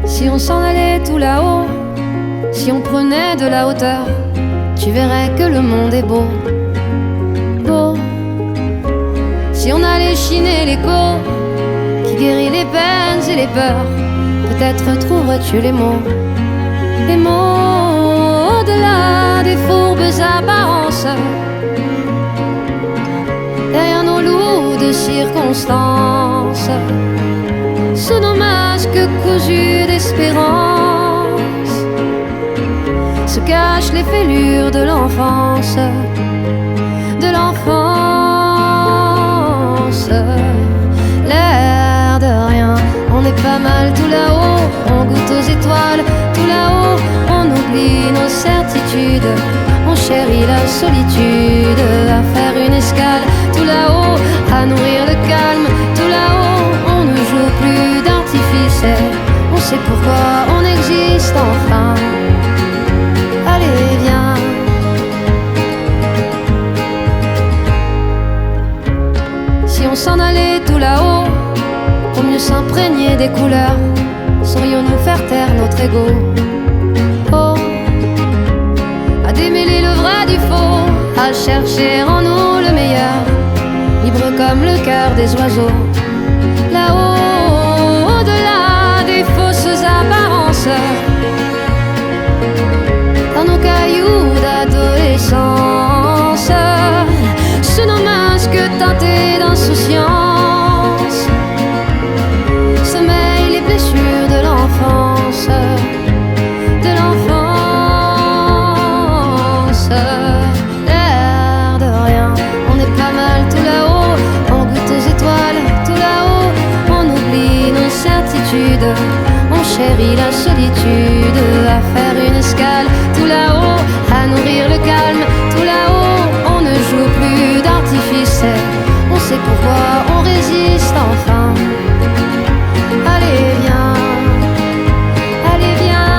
Si on s'en allait tout là-haut, si on prenait de la hauteur, tu verrais que le monde est beau, beau. Si on allait chiner l'écho qui guérit les peines et les peurs, peut-être trouverais-tu les mots au-delà des fourbes apparences, derrière nos loups de circonstances, sous nos masques cousus d'espérance, se cachent les fêlures de l'enfance, de l'enfance. L'air de rien, on est pas mal tout là-haut, on goûte aux étoiles tout là-haut, on oublie nos certitudes, on chérit la solitude, à faire une escale tout là-haut, à nourrir le calme tout là-haut, on ne joue plus d'artifice, on sait pourquoi on existe enfin. Allez viens, si on s'en allait tout là-haut, pour mieux s'imprégner des couleurs, saurions-nous faire taire notre ego? Oh, à démêler le vrai du faux, à chercher en nous le meilleur, libre comme le cœur des oiseaux, là-haut, au-delà des fausses apparences, dans nos cailloux d'adolescence, sous nos masques teintés d'insouciance, sommeillent les blessures de l'enfance, de l'enfance. L'air de rien, on est pas mal tout là-haut, on goûte aux étoiles tout là-haut, on oublie nos certitudes, on chérit la solitude, à faire une escale tout là-haut, à nourrir le calme tout là-haut, on ne joue plus d'artifice, on sait pourquoi on résiste enfin. Allez viens, allez viens,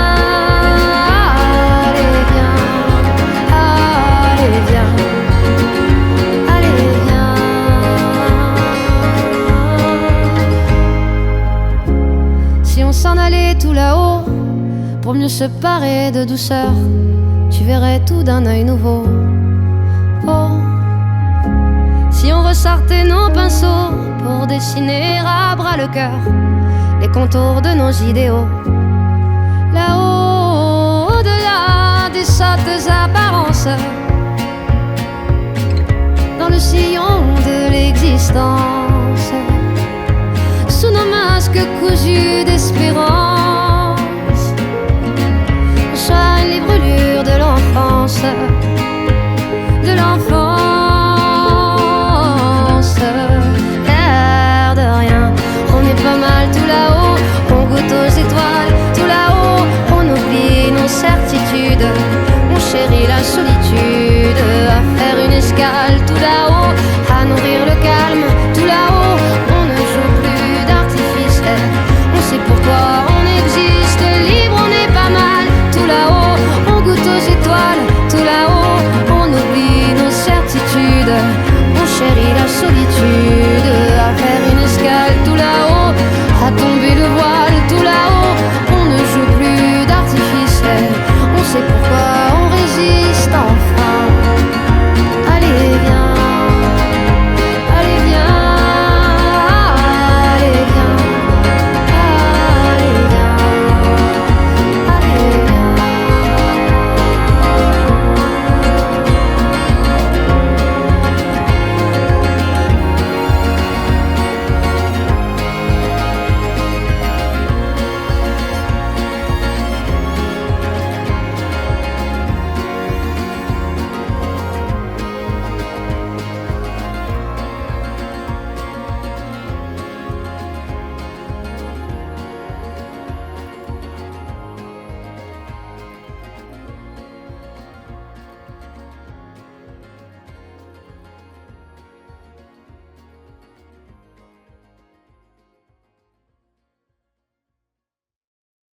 allez viens, allez viens, allez viens. Si on s'en allait tout là-haut, pour mieux se parer de douceur, tu verrais tout d'un œil nouveau. Oh, si on ressortait nos pinceaux pour dessiner à bras le cœur les contours de nos idéaux, là-haut, au-delà des sottes apparences, dans le sillon de l'existence, sous nos masques cousus d'espérance,